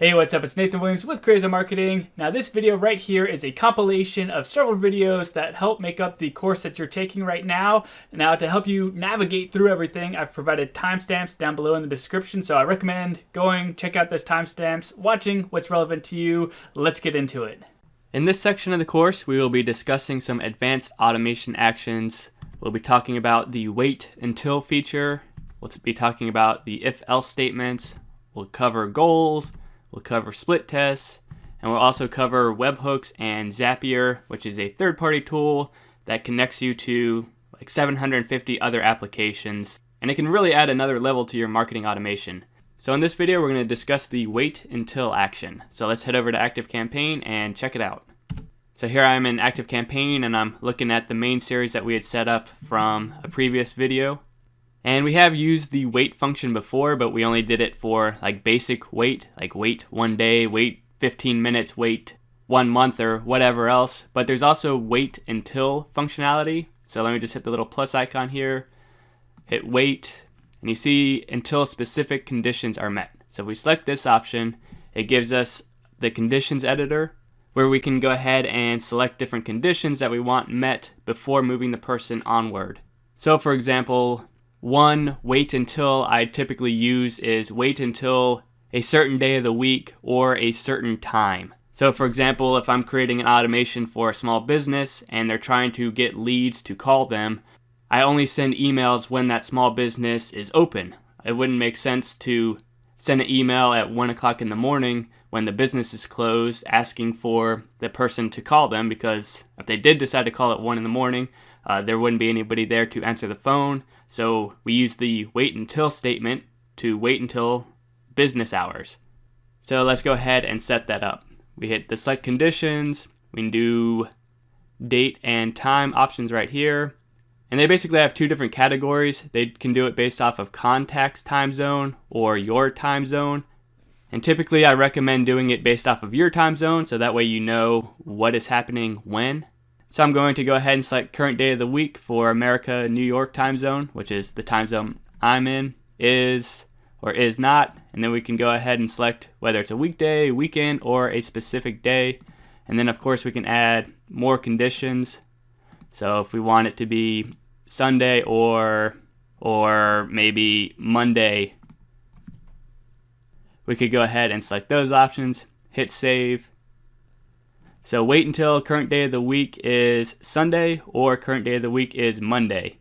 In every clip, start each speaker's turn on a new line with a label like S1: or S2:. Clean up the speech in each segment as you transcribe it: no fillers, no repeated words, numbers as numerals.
S1: Hey, what's up? It's Nathan Williams with Crazy Marketing. Now this video right here is a compilation of several videos that help make up the course that you're taking right now. Now to help you navigate through everything, I've provided timestamps down below in the description, so I recommend going, check out those timestamps, watching what's relevant to you. Let's get into it. In this section of the course, we will be discussing some advanced automation actions. We'll be talking about the wait until feature. We'll be talking about the if-else statements. We'll cover goals. We'll cover split tests, and we'll also cover Webhooks and Zapier, which is a third-party tool that connects you to like 750 other applications, and it can really add another level to your marketing automation. So in this video, we're going to discuss the wait until action. So let's head over to ActiveCampaign and check it out. So here I am in ActiveCampaign, and I'm looking at the main series that we had set up from a previous video. And we have used the wait function before, but we only did it for like basic wait, like wait 1 day, wait 15 minutes, wait 1 month, or whatever else. But there's also wait until functionality. So let me just hit the little plus icon here, hit wait, and you see until specific conditions are met. So if we select this option, it gives us the conditions editor where we can go ahead and select different conditions that we want met before moving the person onward. So for example, one wait until I typically use is wait until a certain day of the week or a certain time. So for example, if I'm creating an automation for a small business and they're trying to get leads to call them, I only send emails when that small business is open. It wouldn't make sense to send an email at 1 o'clock in the morning when the business is closed asking for the person to call them, because if they did decide to call at 1 in the morning, there wouldn't be anybody there to answer the phone. So we use the wait until statement to wait until business hours. So let's go ahead and set that up. We hit the select conditions. We can do date and time options right here. And they basically have two different categories. They can do it based off of contact's time zone or your time zone. And typically I recommend doing it based off of your time zone, so that way you know what is happening when. So I'm going to go ahead and select current day of the week for America, New York time zone, which is the time zone I'm in, is or is not. And then we can go ahead and select whether it's a weekday, weekend, or a specific day. And then of course we can add more conditions. So if we want it to be Sunday or maybe Monday, we could go ahead and select those options, hit save. So wait until current day of the week is Sunday or current day of the week is Monday.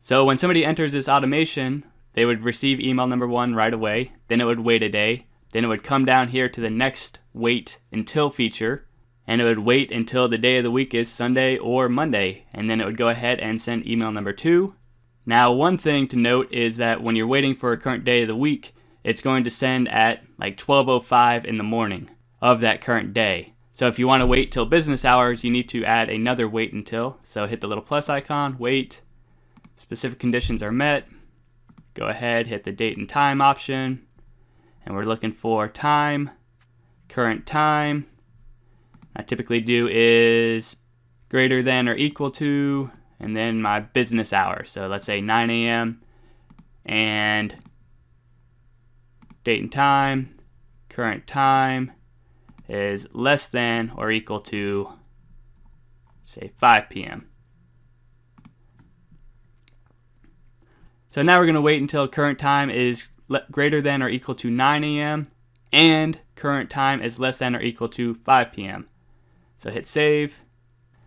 S1: So when somebody enters this automation, they would receive email number 1 right away, then it would wait a day, then it would come down here to the next wait until feature, and it would wait until the day of the week is Sunday or Monday, and then it would go ahead and send email number 2. Now one thing to note is that when you're waiting for a current day of the week, it's going to send at like 12:05 in the morning of that current day. So if you want to wait till business hours, you need to add another wait until. So hit the little plus icon, wait, specific conditions are met. Go ahead, hit the date and time option, and we're looking for time, current time. I typically do is greater than or equal to, and then my business hour. So let's say 9 a.m. and date and time, current time is less than or equal to, say, 5 p.m. So now we're going to wait until current time is greater than or equal to 9 a.m. and current time is less than or equal to 5 p.m. So hit save.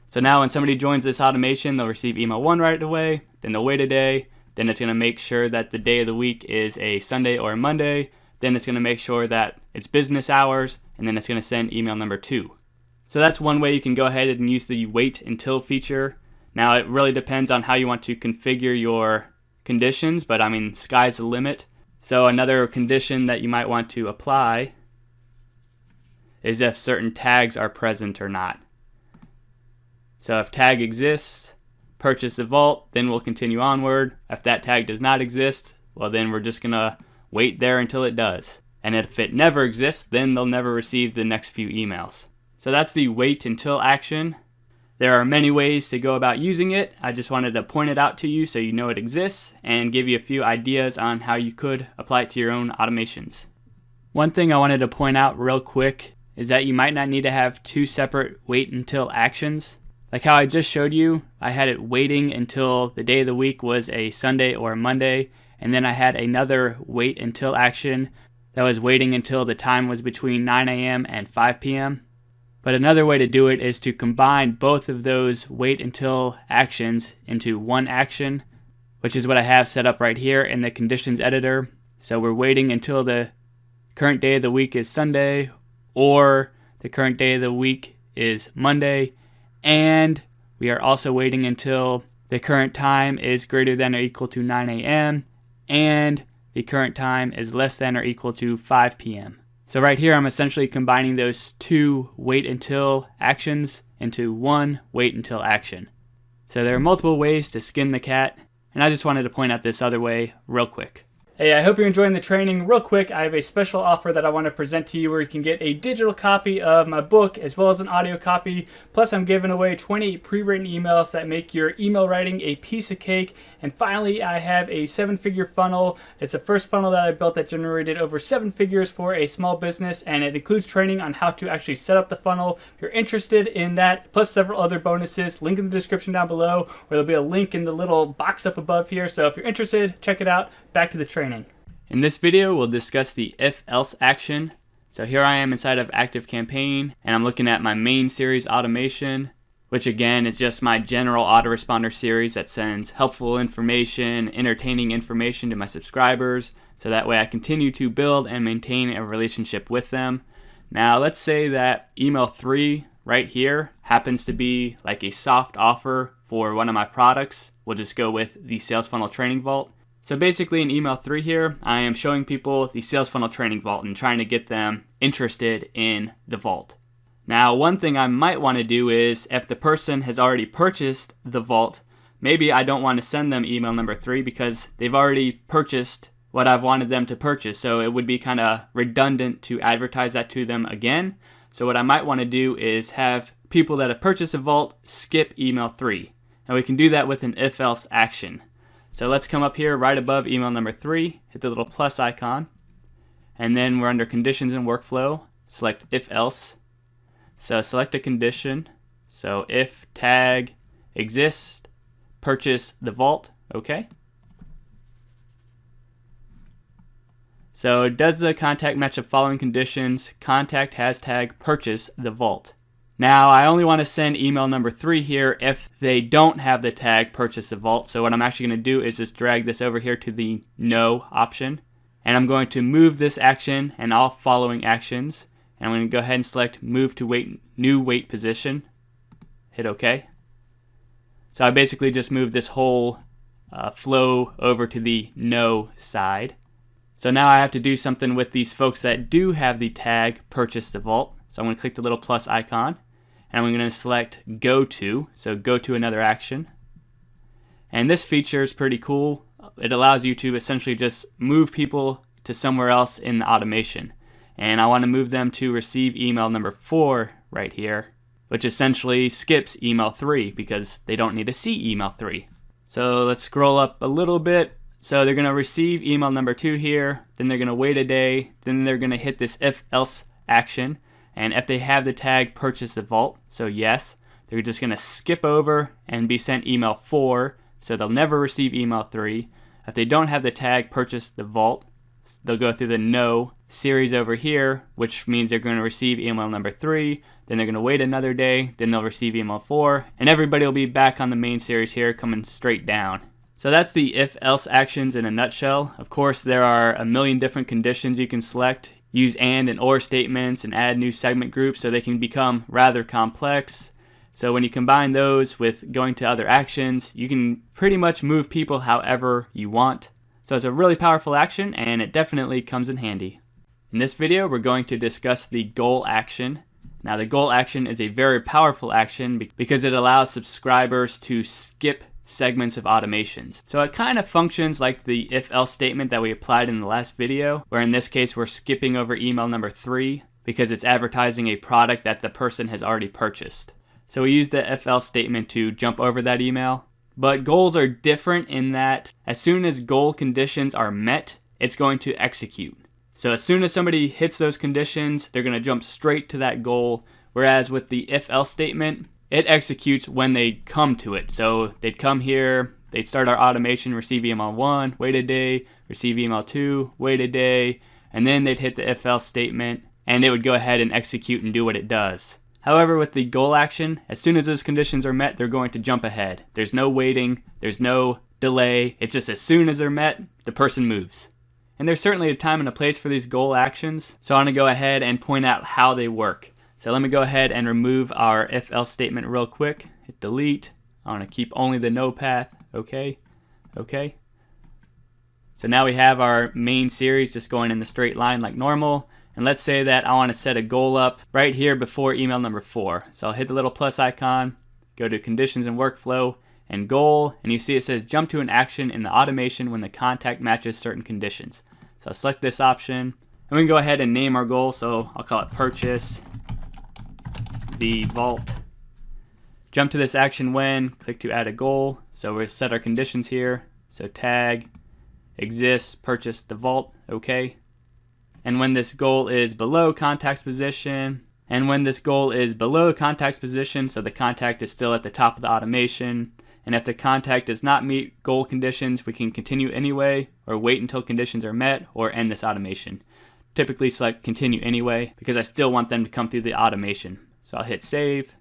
S1: So now when somebody joins this automation, they'll receive email 1 right away, then they'll wait a day, then it's going to make sure that the day of the week is a Sunday or a Monday, then it's going to make sure that it's business hours, and then it's going to send email number 2. So that's one way you can go ahead and use the wait until feature. Now it really depends on how you want to configure your conditions, but I mean, sky's the limit. So another condition that you might want to apply is if certain tags are present or not. So if tag exists, purchase the vault, then we'll continue onward. If that tag does not exist, well then we're just going to wait there until it does. And if it never exists, then they'll never receive the next few emails. So that's the wait until action. There are many ways to go about using it. I just wanted to point it out to you so you know it exists and give you a few ideas on how you could apply it to your own automations. One thing I wanted to point out real quick is that you might not need to have two separate wait until actions. Like how I just showed you, I had it waiting until the day of the week was a Sunday or a Monday, and then I had another wait until action that was waiting until the time was between 9 a.m. and 5 p.m. But another way to do it is to combine both of those wait until actions into one action, which is what I have set up right here in the conditions editor. So we're waiting until the current day of the week is Sunday, or the current day of the week is Monday, and we are also waiting until the current time is greater than or equal to 9 a.m. and the current time is less than or equal to 5 p.m. So right here I'm essentially combining those two wait until actions into one wait until action. So there are multiple ways to skin the cat, and I just wanted to point out this other way real quick. Hey, I hope you're enjoying the training. Real quick, I have a special offer that I want to present to you where you can get a digital copy of my book as well as an audio copy. Plus, I'm giving away 20 pre-written emails that make your email writing a piece of cake. And finally, I have a 7-figure funnel. It's the first funnel that I built that generated over 7 figures for a small business, and it includes training on how to actually set up the funnel. If you're interested in that, plus several other bonuses, link in the description down below, or there'll be a link in the little box up above here. So if you're interested, check it out. Back to the training. In this video, we'll discuss the if-else action. So here I am inside of ActiveCampaign, and I'm looking at my main series automation, which again is just my general autoresponder series that sends helpful information, entertaining information to my subscribers, so that way I continue to build and maintain a relationship with them. Now let's say that email 3 right here happens to be like a soft offer for one of my products. We'll just go with the Sales Funnel Training Vault. So basically in email 3 here, I am showing people the Sales Funnel Training Vault and trying to get them interested in the vault. Now, one thing I might want to do is if the person has already purchased the vault, maybe I don't want to send them email number 3 because they've already purchased what I've wanted them to purchase. So it would be kind of redundant to advertise that to them again. So what I might want to do is have people that have purchased a vault skip email 3. And we can do that with an if-else action. So let's come up here right above email number 3, hit the little plus icon, and then we're under conditions and workflow, select if else. So select a condition, so if tag exists, purchase the vault, okay. So does the contact match the following conditions? Contact has tag purchase the vault. Now, I only want to send email number 3 here if they don't have the tag purchase the vault. So what I'm actually going to do is just drag this over here to the no option. And I'm going to move this action and all following actions. And I'm going to go ahead and select move to new wait position. Hit OK. So I basically just moved this whole flow over to the no side. So now I have to do something with these folks that do have the tag purchase the vault. So I'm going to click the little plus icon. And I'm going to select go to, so go to another action. And this feature is pretty cool. It allows you to essentially just move people to somewhere else in the automation. And I want to move them to receive email number 4 right here, which essentially skips email 3 because they don't need to see email 3. So let's scroll up a little bit. So they're going to receive email number 2 here, then they're going to wait a day, then they're going to hit this if-else action. And if they have the tag purchase the vault, so yes, they're just going to skip over and be sent email 4, so they'll never receive email 3. If they don't have the tag purchase the vault, they'll go through the no series over here, which means they're going to receive email number 3, then they're going to wait another day, then they'll receive email 4, and everybody will be back on the main series here coming straight down. So that's the if-else actions in a nutshell. Of course, there are a million different conditions you can select. Use and or statements and add new segment groups so they can become rather complex. So when you combine those with going to other actions, you can pretty much move people however you want. So it's a really powerful action and it definitely comes in handy. In this video, we're going to discuss the goal action. Now the goal action is a very powerful action because it allows subscribers to skip segments of automations. So it kind of functions like the if-else statement that we applied in the last video, where in this case we're skipping over email number 3 because it's advertising a product that the person has already purchased. So we use the if-else statement to jump over that email. But goals are different in that as soon as goal conditions are met, it's going to execute. So as soon as somebody hits those conditions, they're going to jump straight to that goal. Whereas with the if-else statement, it executes when they come to it. So they'd come here, they'd start our automation, receive email 1, wait a day, receive email 2, wait a day, and then they'd hit the if-else statement, and it would go ahead and execute and do what it does. However, with the goal action, as soon as those conditions are met, they're going to jump ahead. There's no waiting, there's no delay. It's just as soon as they're met, the person moves. And there's certainly a time and a place for these goal actions, so I want to go ahead and point out how they work. So let me go ahead and remove our if-else statement real quick. Hit delete. I want to keep only the no path. Okay. So now we have our main series just going in the straight line like normal. And let's say that I want to set a goal up right here before email number 4. So I'll hit the little plus icon, go to conditions and workflow, and goal, and you see it says jump to an action in the automation when the contact matches certain conditions. So I'll select this option, and we can go ahead and name our goal. So I'll call it purchase the vault. Jump to this action when, click to add a goal. So we'll set our conditions here. So tag exists, purchase the vault, okay. And when this goal is below contact's position, so the contact is still at the top of the automation. And if the contact does not meet goal conditions, we can continue anyway, or wait until conditions are met, or end this automation. Typically select continue anyway, because I still want them to come through the automation. So I'll hit save.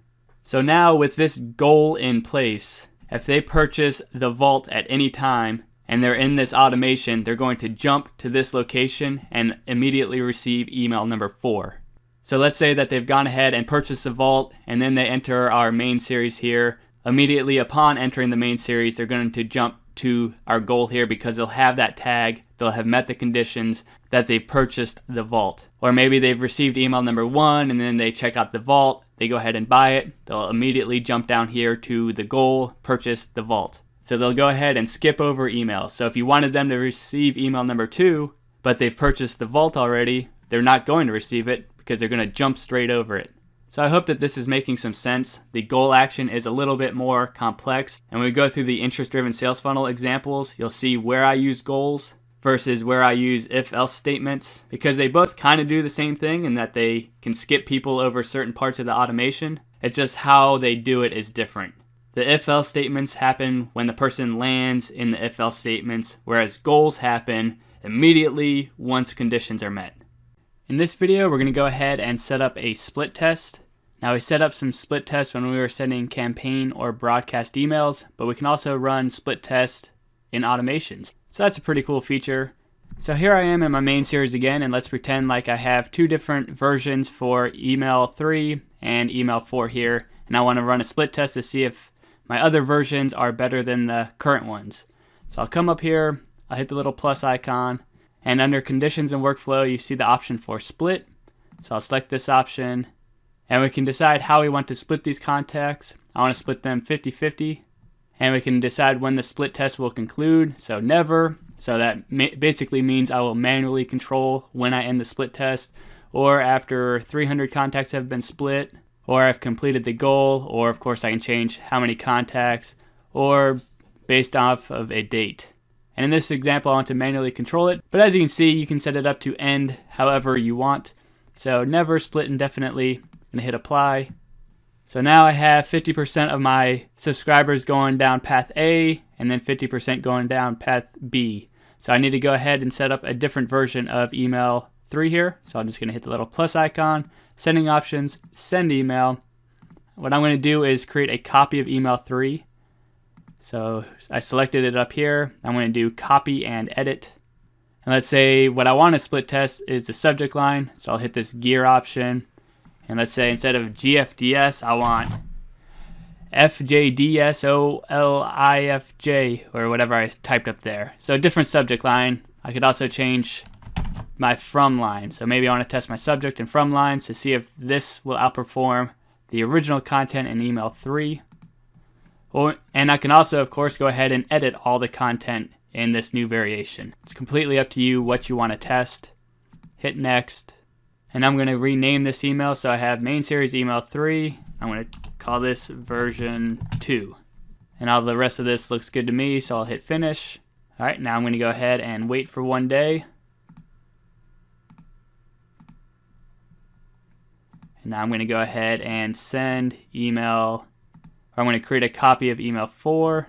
S1: So now with this goal in place, if they purchase the vault at any time, and they're in this automation, they're going to jump to this location and immediately receive email number 4. So let's say that they've gone ahead and purchased the vault, and then they enter our main series here. Immediately upon entering the main series, they're going to jump to our goal here because they'll have that tag, they'll have met the conditions that they've purchased the vault. Or maybe they've received email number 1 and then they check out the vault, they go ahead and buy it, they'll immediately jump down here to the goal, purchase the vault. So they'll go ahead and skip over email. So if you wanted them to receive email number 2, but they've purchased the vault already, they're not going to receive it because they're going to jump straight over it. So I hope that this is making some sense. The goal action is a little bit more complex. And when we go through the interest-driven sales funnel examples, you'll see where I use goals versus where I use if-else statements, because they both kind of do the same thing in that they can skip people over certain parts of the automation. It's just how they do it is different. The if-else statements happen when the person lands in the if-else statements, whereas goals happen immediately once conditions are met. In this video, we're going to go ahead and set up a split test. Now, we set up some split tests when we were sending campaign or broadcast emails, but we can also run split tests in automations. So that's a pretty cool feature. So here I am in my main series again, and let's pretend like I have 2 different versions for email 3 and email 4 here, and I want to run a split test to see if my other versions are better than the current ones. So I'll come up here, I'll hit the little plus icon, and under conditions and workflow, you see the option for split. So I'll select this option, and we can decide how we want to split these contacts. I want to split them 50-50, and we can decide when the split test will conclude. So never. So that basically means I will manually control when I end the split test, or after 300 contacts have been split, or I've completed the goal, or of course I can change how many contacts, or based off of a date. And in this example, I want to manually control it. But as you can see, you can set it up to end however you want. So never, split indefinitely. I'm going to hit apply. So now I have 50% of my subscribers going down path A, and then 50% going down path B. So I need to go ahead and set up a different version of email 3 here. So I'm just going to hit the little plus icon, sending options, send email. What I'm going to do is create a copy of email 3. So I selected it up here. I'm going to do copy and edit. And let's say what I want to split test is the subject line. So I'll hit this gear option. And let's say instead of GFDS, I want FJDSOLIFJ or whatever I typed up there. So a different subject line. I could also change my from line. So maybe I want to test my subject and from lines to see if this will outperform the original content in email 3. And I can also, of course, go ahead and edit all the content in this new variation. It's completely up to you what you want to test. Hit next. And I'm going to rename this email. So I have main series email 3. I'm going to call this version 2. And all the rest of this looks good to me, so I'll hit finish. All right, now I'm going to go ahead and wait for 1 day. And now I'm going to go ahead and send email, or I'm going to create a copy of email 4.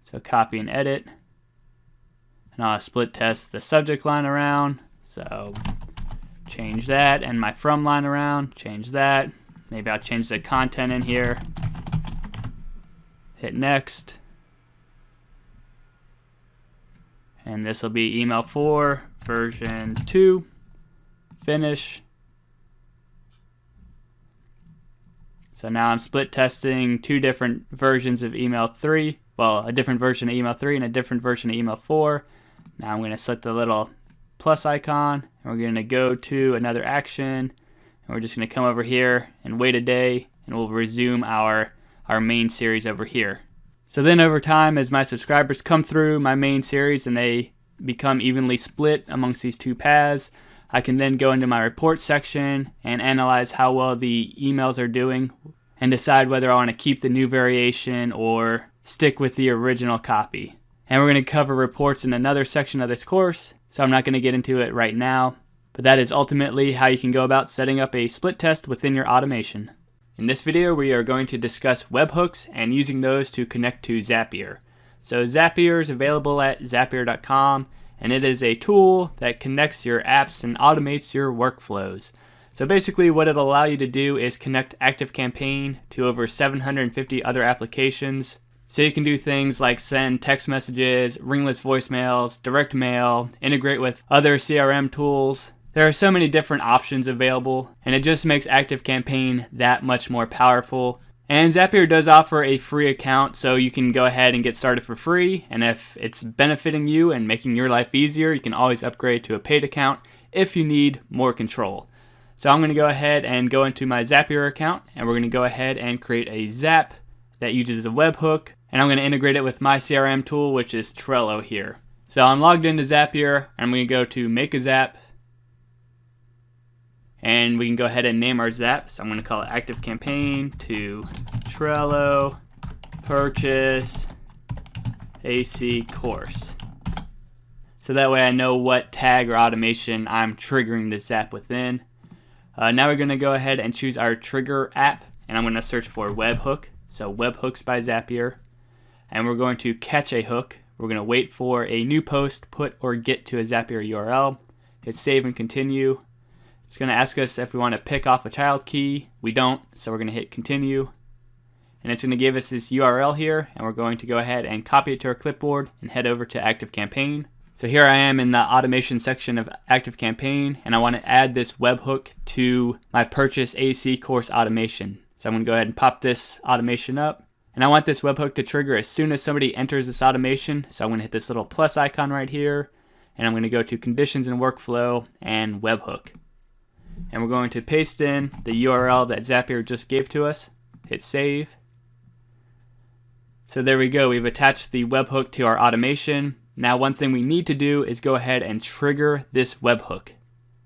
S1: So copy and edit. And I'll split test the subject line around. So change that, and my from line around, change that. Maybe I'll change the content in here. Hit next. And this will be email 4, version 2. Finish. So now I'm split testing 2 different versions of email 3. Well, a different version of email 3 and a different version of email 4. Now I'm going to select the little plus icon, and we're going to go to another action, and we're just going to come over here and wait a day, and we'll resume our main series over here. So then over time, as my subscribers come through my main series and they become evenly split amongst these 2 paths, I can then go into my report section and analyze how well the emails are doing and decide whether I want to keep the new variation or stick with the original copy. And we're going to cover reports in another section of this course, so I'm not going to get into it right now. But that is ultimately how you can go about setting up a split test within your automation. In this video, we are going to discuss webhooks and using those to connect to Zapier. So Zapier is available at zapier.com, and it is a tool that connects your apps and automates your workflows. So basically what it'll allow you to do is connect ActiveCampaign to over 750 other applications. So you can do things like send text messages, ringless voicemails, direct mail, integrate with other CRM tools. There are so many different options available, and it just makes ActiveCampaign that much more powerful. And Zapier does offer a free account, so you can go ahead and get started for free. And if it's benefiting you and making your life easier, you can always upgrade to a paid account if you need more control. So I'm going to go ahead and go into my Zapier account, and we're going to go ahead and create a Zap that uses a webhook. And I'm going to integrate it with my CRM tool, which is Trello here. So I'm logged into Zapier. I'm going to go to Make a Zap. And we can go ahead and name our Zap. So I'm going to call it ActiveCampaign to Trello Purchase AC Course. So that way I know what tag or automation I'm triggering the Zap within. Now we're going to go ahead and choose our trigger app. And I'm going to search for Webhook. So Webhooks by Zapier. And we're going to catch a hook. We're going to wait for a new post, put or get to a Zapier URL. Hit save and continue. It's going to ask us if we want to pick off a child key. We don't, so we're going to hit continue. And it's going to give us this URL here, and we're going to go ahead and copy it to our clipboard and head over to ActiveCampaign. So here I am in the automation section of ActiveCampaign, and I want to add this webhook to my Purchase AC course automation. So I'm going to go ahead and pop this automation up. And I want this webhook to trigger as soon as somebody enters this automation. So I'm going to hit this little plus icon right here. And I'm going to go to Conditions and Workflow and Webhook. And we're going to paste in the URL that Zapier just gave to us. Hit save. So there we go. We've attached the webhook to our automation. Now one thing we need to do is go ahead and trigger this webhook.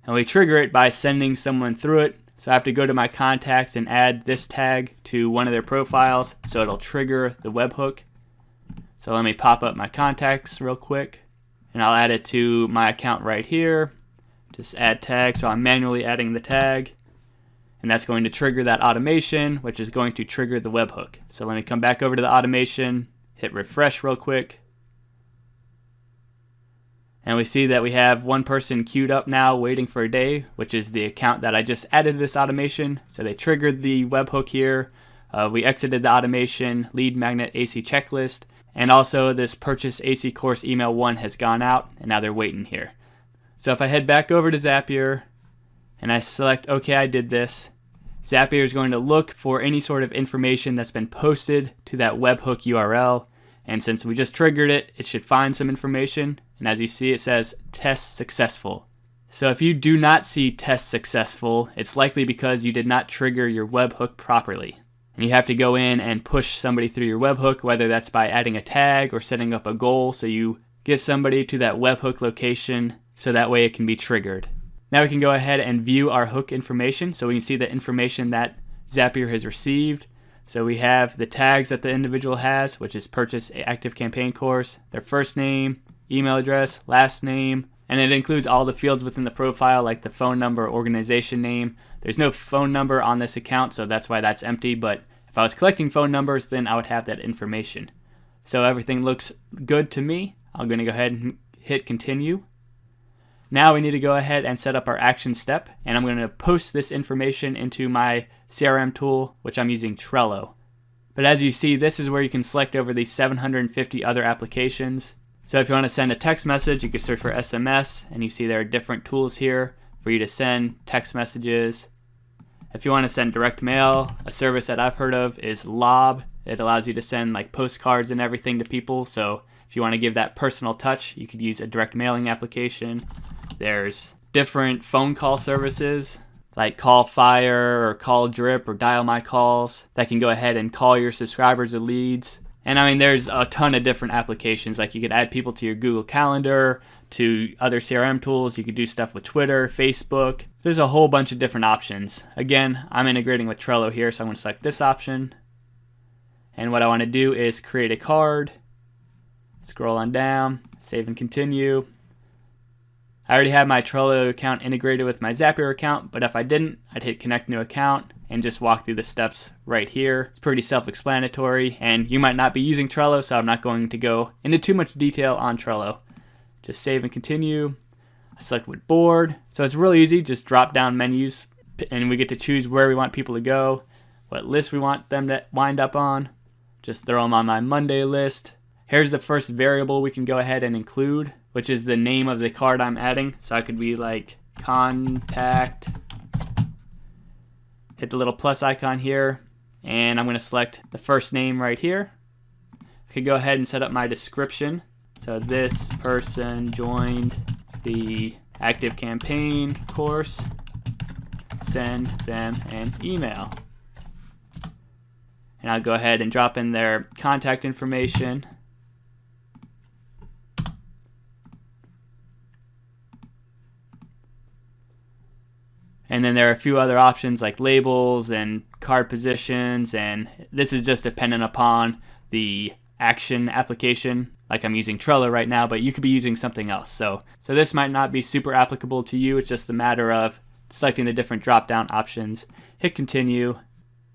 S1: And we trigger it by sending someone through it. So I have to go to my contacts and add this tag to one of their profiles so it'll trigger the webhook. So let me pop up my contacts real quick, and I'll add it to my account right here. Just add tag, so I'm manually adding the tag, and that's going to trigger that automation, which is going to trigger the webhook. So let me come back over to the automation, hit refresh real quick. And we see that we have one person queued up now waiting for a day, which is the account that I just added to this automation. So they triggered the webhook here. We exited the automation, lead magnet AC checklist, and also this Purchase AC course email 1 has gone out, and now they're waiting here. So if I head back over to Zapier and I select OK, I did this, Zapier is going to look for any sort of information that's been posted to that webhook URL. And since we just triggered it, it should find some information. And as you see, it says test successful. So if you do not see test successful, it's likely because you did not trigger your webhook properly. And you have to go in and push somebody through your webhook, whether that's by adding a tag or setting up a goal so you get somebody to that webhook location so that way it can be triggered. Now we can go ahead and view our hook information so we can see the information that Zapier has received. So we have the tags that the individual has, which is Purchase ActiveCampaign course, their first name, email address, last name, and it includes all the fields within the profile like the phone number, organization name, There's no phone number on this account, so that's why that's empty, but if I was collecting phone numbers, then I would have that information. So everything looks good to me. I'm going to go ahead and hit continue. Now we need to go ahead and set up our action step, and I'm going to post this information into my CRM tool, which I'm using Trello. But as you see, this is where you can select over these 750 other applications. So if you want to send a text message, you can search for SMS, and you see there are different tools here for you to send text messages. If you want to send direct mail, a service that I've heard of is Lob. It allows you to send like postcards and everything to people. So if you want to give that personal touch, you could use a direct mailing application. There's different phone call services like Call Fire or Call Drip or Dial My Calls that can go ahead and call your subscribers or leads. And I mean, there's a ton of different applications. Like you could add people to your Google Calendar, to other CRM tools. You could do stuff with Twitter, Facebook. There's a whole bunch of different options. Again, I'm integrating with Trello here, so I'm going to select this option. And what I want to do is create a card. Scroll on down, save and continue. I already have my Trello account integrated with my Zapier account, but if I didn't, I'd hit connect new account and just walk through the steps right here. It's pretty self-explanatory, and you might not be using Trello, so I'm not going to go into too much detail on Trello. Just save and continue. I select what board. So it's really easy, just drop down menus, and we get to choose where we want people to go, what list we want them to wind up on. Just throw them on my Monday list. Here's the first variable we can go ahead and include, which is the name of the card I'm adding. So I could be like contact, hit the little plus icon here, and I'm going to select the first name right here. I could go ahead and set up my description. So this person joined the ActiveCampaign course. Send them an email. And I'll go ahead and drop in their contact information. And then there are a few other options like labels and card positions, and this is just dependent upon the action application. Like I'm using Trello right now, but you could be using something else. So this might not be super applicable to you. It's just a matter of selecting the different drop-down options. Hit continue.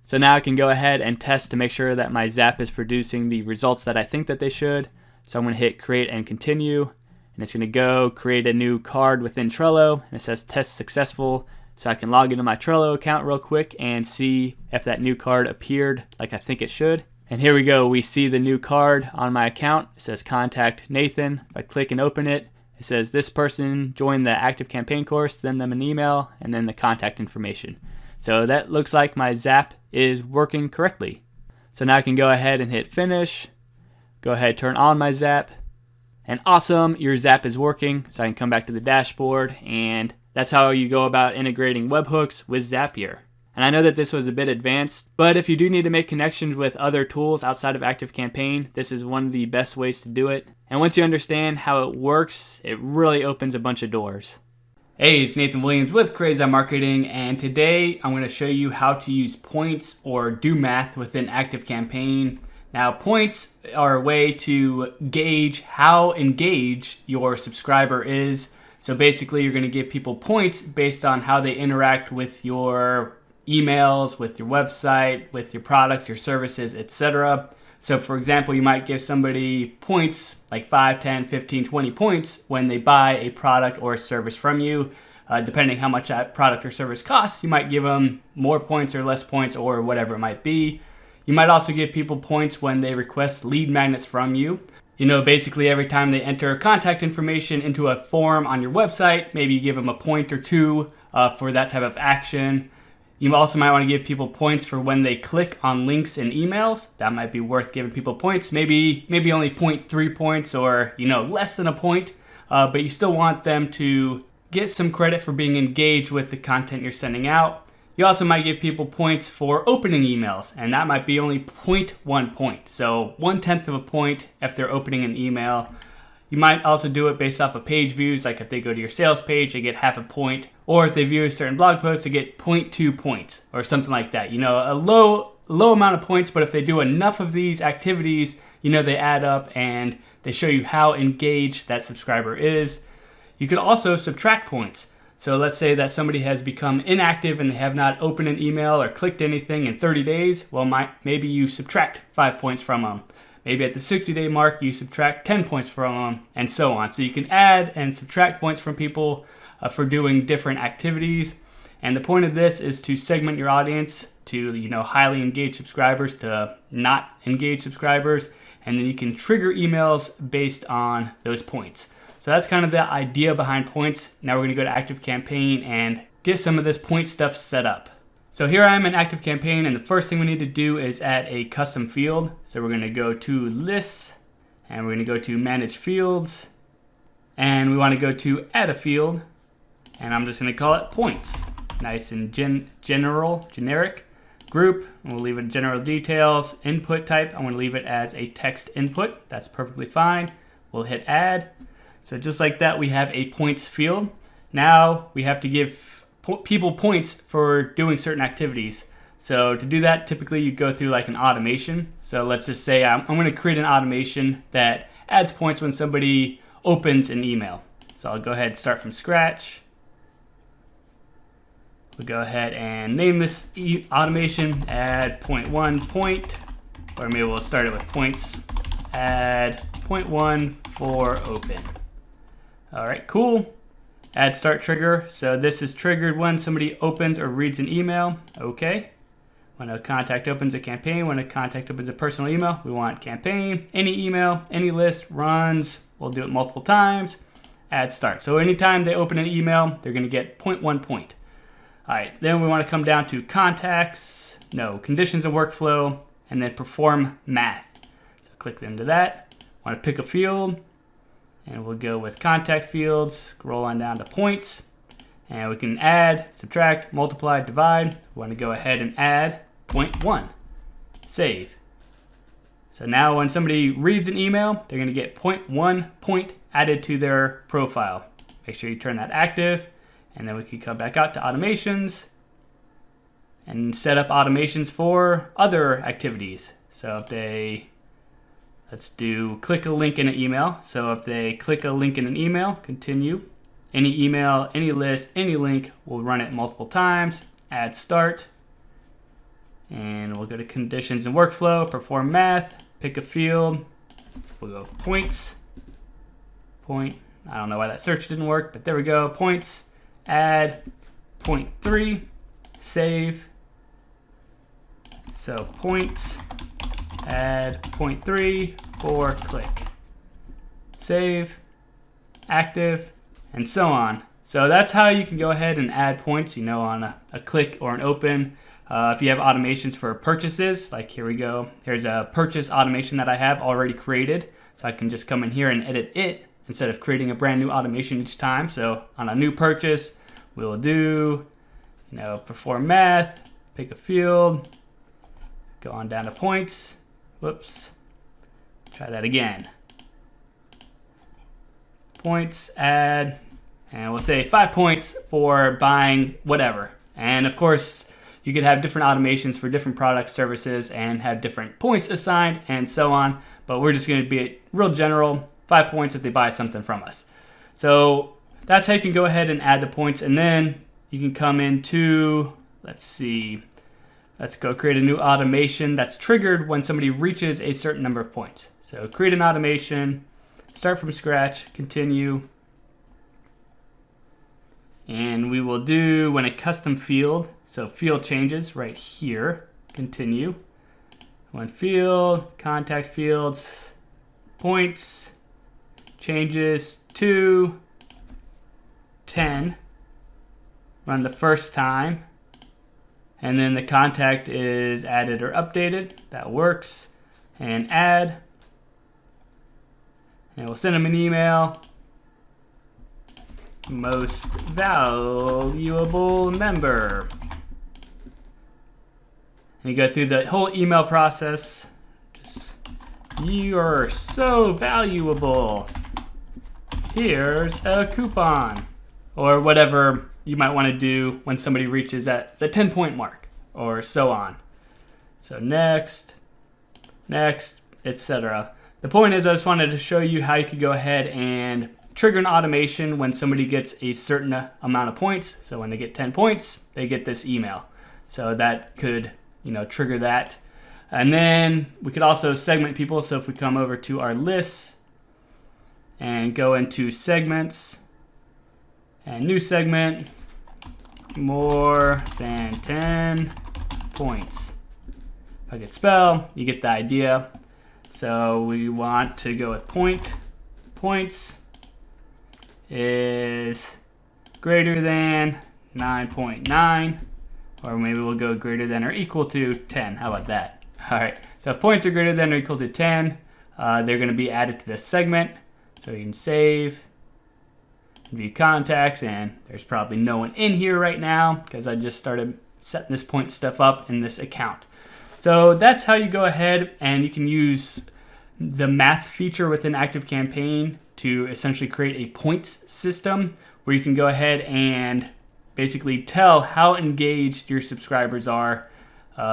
S1: So now I can go ahead and test to make sure that my Zap is producing the results that I think that they should. So I'm going to hit create and continue, and it's going to go create a new card within Trello, and it says test successful. So I can log into my Trello account real quick and see if that new card appeared like I think it should. And here we go. We see the new card on my account. It says contact Nathan. If I click and open it, it says this person joined the ActiveCampaign course, send them an email, and then the contact information. So that looks like my Zap is working correctly. So now I can go ahead and hit finish. Go ahead, turn on my Zap. And awesome, your Zap is working. So I can come back to the dashboard, and that's how you go about integrating webhooks with Zapier. And I know that this was a bit advanced, but if you do need to make connections with other tools outside of ActiveCampaign, this is one of the best ways to do it. And once you understand how it works, it really opens a bunch of doors. Hey, it's Nathan Williams with Crazy Marketing, and today I'm going to show you how to use points or do math within ActiveCampaign. Now, points are a way to gauge how engaged your subscriber is. So basically, you're going to give people points based on how they interact with your emails, with your website, with your products, your services, etc. So for example, you might give somebody points like 5, 10, 15, 20 points when they buy a product or a service from you. Depending how much that product or service costs, you might give them more points or less points or whatever it might be. You might also give people points when they request lead magnets from you. You know, basically every time they enter contact information into a form on your website, maybe you give them a point or two for that type of action. You also might want to give people points for when they click on links in emails. That might be worth giving people points. Maybe only 0.3 points or, less than a point. But you still want them to get some credit for being engaged with the content you're sending out. You also might give people points for opening emails, and that might be only 0.1 point. So 1/10 of a point if they're opening an email. You might also do it based off of page views, like if they go to your sales page, they get half a point, or if they view a certain blog post, they get 0.2 points or something like that. A low amount of points, but if they do enough of these activities, they add up and they show you how engaged that subscriber is. You could also subtract points. So let's say that somebody has become inactive and they have not opened an email or clicked anything in 30 days. Well, maybe you subtract 5 points from them. Maybe at the 60-day mark, you subtract 10 points from them, and so on. So you can add and subtract points from people for doing different activities. And the point of this is to segment your audience to, highly engaged subscribers to not engaged subscribers. And then you can trigger emails based on those points. So that's kind of the idea behind points. Now we're going to go to ActiveCampaign and get some of this point stuff set up. So here I am in ActiveCampaign, and the first thing we need to do is add a custom field. So we're going to go to Lists, and we're going to go to Manage Fields, and we want to go to Add a Field, and I'm just going to call it Points. Nice and generic. Group, and we'll leave it general details. Input type, I'm going to leave it as a text input. That's perfectly fine. We'll hit Add. So just like that, we have a points field. Now we have to give people points for doing certain activities. So to do that, typically you go through like an automation. So let's just say I'm going to create an automation that adds points when somebody opens an email. So I'll go ahead and start from scratch. We'll go ahead and name this automation, add 0.1 point, or maybe we'll start it with points, add 0.1 for open. All right, cool. Add start trigger. So this is triggered when somebody opens or reads an email. Okay. When a contact opens a campaign, when a contact opens a personal email, we want campaign, any email, any list, runs. We'll do it multiple times. Add start. So anytime they open an email, they're going to get 0.1 point. All right, then we want to come down to conditions and workflow, and then perform math. So click into that. Want to pick a field, and we'll go with contact fields, scroll on down to points, and we can add, subtract, multiply, divide. We want to go ahead and add 0.1. Save. So now when somebody reads an email, they're going to get 0.1 point added to their profile. Make sure you turn that active. And then we can come back out to automations and set up automations for other activities. So if let's do click a link in an email. So if they click a link in an email, continue. Any email, any list, any link, we'll run it multiple times. Add start. And we'll go to conditions and workflow, perform math, pick a field. We'll go points. Point. I don't know why that search didn't work, but there we go. Points. Add 0.3, save. So points, add 0.3 for click, save, active, and so on. So that's how you can go ahead and add points, on a click or an open. If you have automations for purchases, like here we go. Here's a purchase automation that I have already created. So I can just come in here and edit it instead of creating a brand new automation each time. So on a new purchase, we'll do, perform math, pick a field, go on down to points. Whoops. Try that again. Points, add, and we'll say 5 points for buying whatever. And of course, you could have different automations for different products, services, and have different points assigned and so on. But we're just going to be real general. 5 points if they buy something from us. So that's how you can go ahead and add the points, and then you can come into, let's go create a new automation that's triggered when somebody reaches a certain number of points. So create an automation, start from scratch, continue, and we will do when a custom field, so field changes right here, continue, when field, contact fields, points, changes to 10, run the first time, and then the contact is added or updated. That works. And add, and we'll send them an email. Most valuable member. And you go through the whole email process. You are so valuable. Here's a coupon, or whatever you might want to do when somebody reaches at the 10-point mark, or so on. So next, etc. The point is, I just wanted to show you how you could go ahead and trigger an automation when somebody gets a certain amount of points. So when they get 10 points, they get this email. So that could, trigger that. And then we could also segment people. So if we come over to our lists and go into segments and new segment, more than 10 points. If I could spell, you get the idea. So we want to go with points is greater than 9.9, or maybe we'll go greater than or equal to 10. How about that? All right, so if points are greater than or equal to 10, they're going to be added to this segment. So you can save, view contacts, and there's probably no one in here right now because I just started setting this point stuff up in this account. So that's how you go ahead and you can use the math feature within ActiveCampaign to essentially create a points system where you can go ahead and basically tell how engaged your subscribers are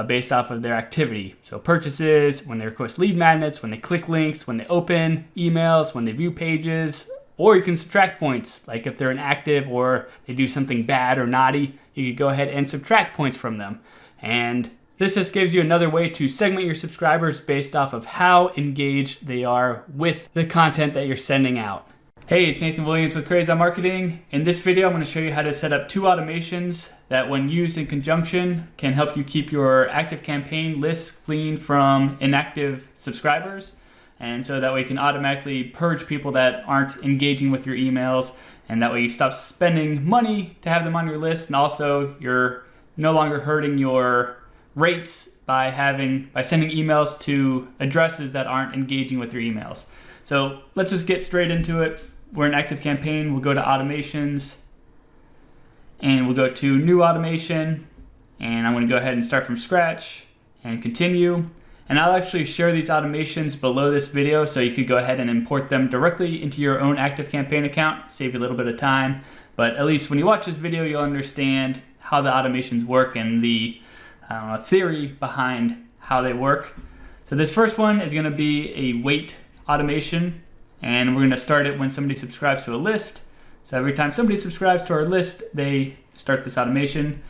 S1: based off of their activity. So purchases, when they request lead magnets, when they click links, when they open emails, when they view pages, or you can subtract points. Like if they're inactive or they do something bad or naughty, you could go ahead and subtract points from them. And this just gives you another way to segment your subscribers based off of how engaged they are with the content that you're sending out. Hey, it's Nathan Williams with Crazy Marketing. In this video, I'm going to show you how to set up 2 automations that when used in conjunction can help you keep your ActiveCampaign lists clean from inactive subscribers. And so that way you can automatically purge people that aren't engaging with your emails. And that way you stop spending money to have them on your list. And also you're no longer hurting your rates by sending emails to addresses that aren't engaging with your emails. So let's just get straight into it. We're in ActiveCampaign. We'll go to automations and we'll go to new automation. And I'm going to go ahead and start from scratch and continue. And I'll actually share these automations below this video so you could go ahead and import them directly into your own ActiveCampaign account, save you a little bit of time. But at least when you watch this video, you'll understand how the automations work and the theory behind how they work. So this first one is going to be a wait automation, and we're going to start it when somebody subscribes to a list. So every time somebody subscribes to our list, they start this automation.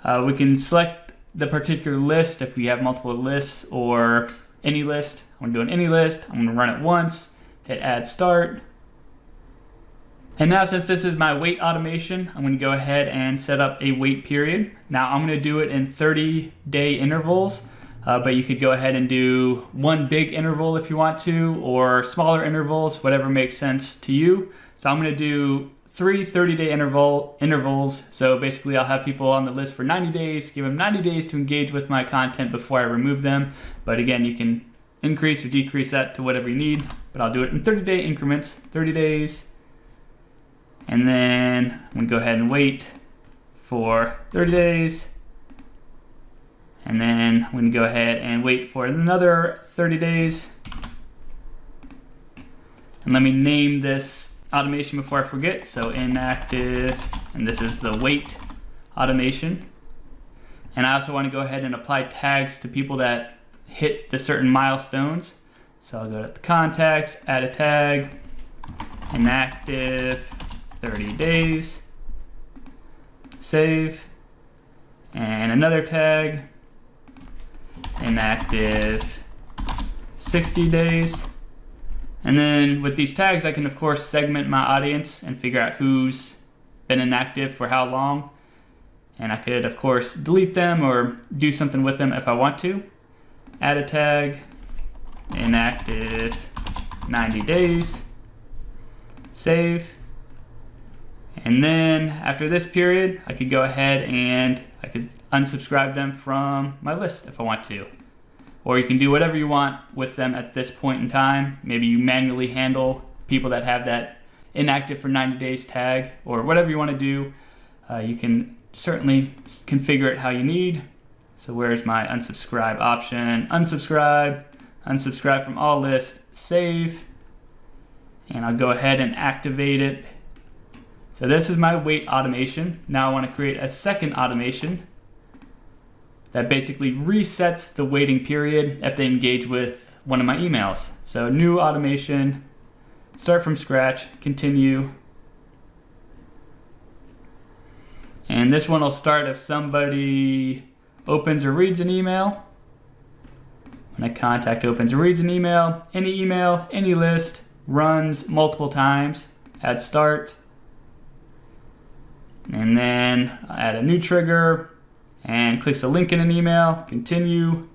S1: We can select the particular list if we have multiple lists or any list. I'm going to do an any list. I'm going to run it once, hit add start. And now since this is my wait automation, I'm going to go ahead and set up a wait period. Now I'm going to do it in 30-day intervals, but you could go ahead and do one big interval if you want to, or smaller intervals, whatever makes sense to you. So I'm going to do 3 30-day intervals. So basically I'll have people on the list for 90 days, give them 90 days to engage with my content before I remove them. But again, you can increase or decrease that to whatever you need, but I'll do it in 30-day increments, 30 days. And then I'm going to go ahead and wait for 30 days. And then I'm going to go ahead and wait for another 30 days. And let me name this automation before I forget. So inactive, and this is the wait automation. And I also want to go ahead and apply tags to people that hit the certain milestones. So I'll go to the contacts, add a tag, inactive, 30 days, save, and another tag, inactive, 60 days. And then with these tags, I can of course segment my audience and figure out who's been inactive for how long. And I could of course delete them or do something with them if I want to. Add a tag, inactive, 90 days, save. And then after this period, I could go ahead and I could unsubscribe them from my list if I want to. Or you can do whatever you want with them at this point in time. Maybe you manually handle people that have that inactive for 90 days tag, or whatever you want to do. You can certainly configure it how you need. So where's my unsubscribe option? Unsubscribe, unsubscribe from all lists, save. And I'll go ahead and activate it. So this is my wait automation. Now I want to create a second automation that basically resets the waiting period if they engage with one of my emails. So new automation, start from scratch, continue. And this one will start if somebody opens or reads an email. When a contact opens or reads an email, any list, runs multiple times, add start. And then add a new trigger and clicks a link in an email, continue.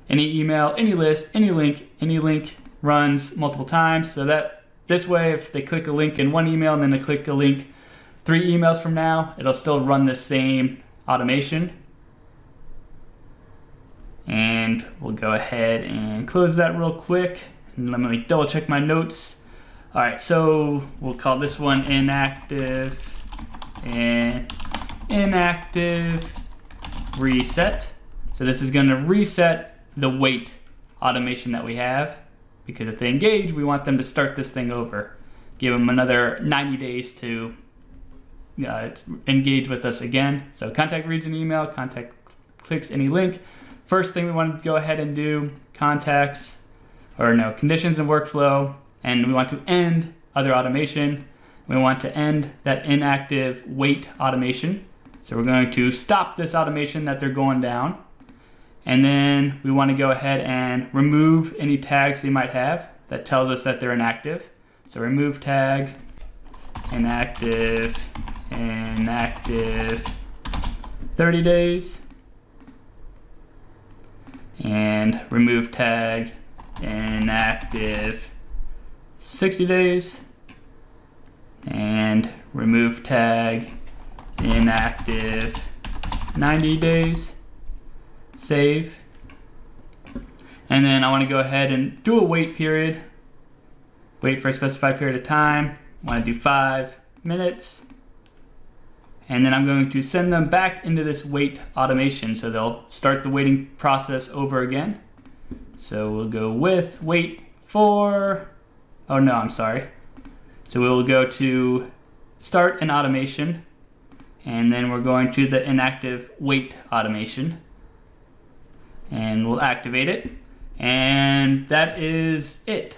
S1: Any email, any list, any link runs multiple times. So that this way, if they click a link in one email and then they click a link 3 emails from now, it'll still run the same automation. And we'll go ahead and close that real quick. And let me double check my notes. All right, so we'll call this one inactive and inactive reset. So this is going to reset the wait automation that we have, because if they engage, we want them to start this thing over. Give them another 90 days to engage with us again. So contact reads an email, contact clicks any link. First thing we want to go ahead and do, conditions and workflow, and we want to end other automation. We want to end that inactive wait automation. So we're going to stop this automation that they're going down. And then we want to go ahead and remove any tags they might have that tells us that they're inactive. So remove tag, inactive 30 days. And remove tag, inactive 60 days. And remove tag, inactive 90 days. Save. And then I want to go ahead and do a wait period. Wait for a specified period of time. I want to do 5 minutes. And then I'm going to send them back into this wait automation. So they'll start the waiting process over again. So we'll go with wait for, So we'll go to start an automation. And then we're going to the inactive wait automation. And we'll activate it. And that is it.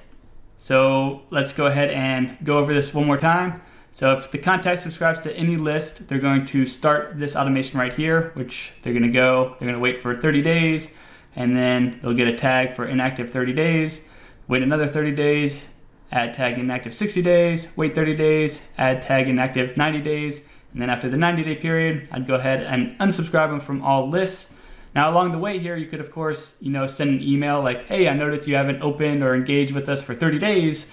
S1: So let's go ahead and go over this one more time. So if the contact subscribes to any list, they're going to start this automation right here, which they're going to wait for 30 days, and then they'll get a tag for inactive 30 days, wait another 30 days, add tag inactive 60 days, wait 30 days, add tag inactive 90 days, and then after the 90-day period, I'd go ahead and unsubscribe them from all lists. Now along the way here, you could of course, send an email like, hey, I noticed you haven't opened or engaged with us for 30 days.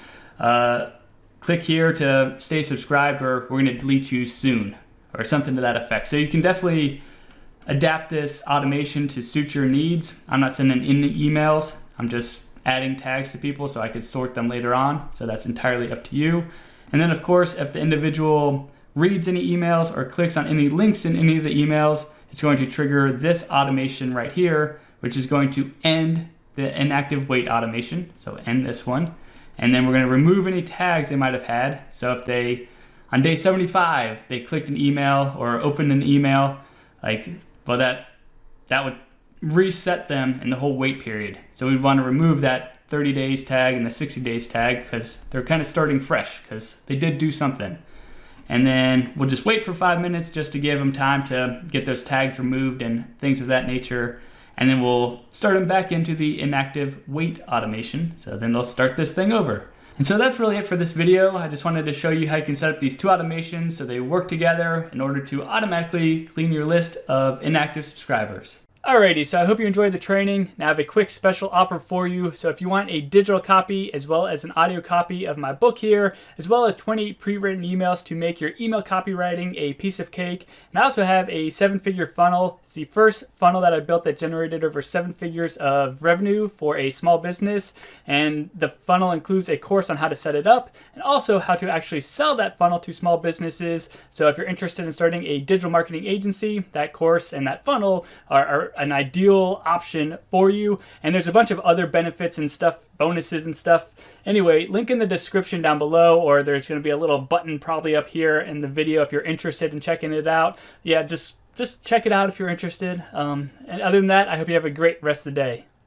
S1: Click here to stay subscribed, or we're going to delete you soon, or something to that effect. So you can definitely adapt this automation to suit your needs. I'm not sending in the emails. I'm just adding tags to people so I could sort them later on. So that's entirely up to you. And then of course, if the individual reads any emails or clicks on any links in any of the emails, it's going to trigger this automation right here, which is going to end the inactive wait automation. So end this one. And then we're going to remove any tags they might have had. So if they, on day 75, they clicked an email or opened an email, that would reset them in the whole wait period. So we'd want to remove that 30 days tag and the 60 days tag, because they're kind of starting fresh because they did do something. And then we'll just wait for 5 minutes just to give them time to get those tags removed and things of that nature. And then we'll start them back into the inactive wait automation. So then they'll start this thing over. And so that's really it for this video. I just wanted to show you how you can set up these 2 automations so they work together in order to automatically clean your list of inactive subscribers. Alrighty, so I hope you enjoyed the training. Now I have a quick special offer for you. So if you want a digital copy as well as an audio copy of my book here, as well as 20 pre-written emails to make your email copywriting a piece of cake. And I also have a 7-figure funnel. It's the first funnel that I built that generated over 7 figures of revenue for a small business. And the funnel includes a course on how to set it up and also how to actually sell that funnel to small businesses. So if you're interested in starting a digital marketing agency, that course and that funnel are an ideal option for you. And there's a bunch of other benefits and stuff, bonuses and stuff. Anyway, link in the description down below, or there's going to be a little button probably up here in the video if you're interested in checking it out. Yeah, just check it out if you're interested. And other than that, I hope you have a great rest of the day.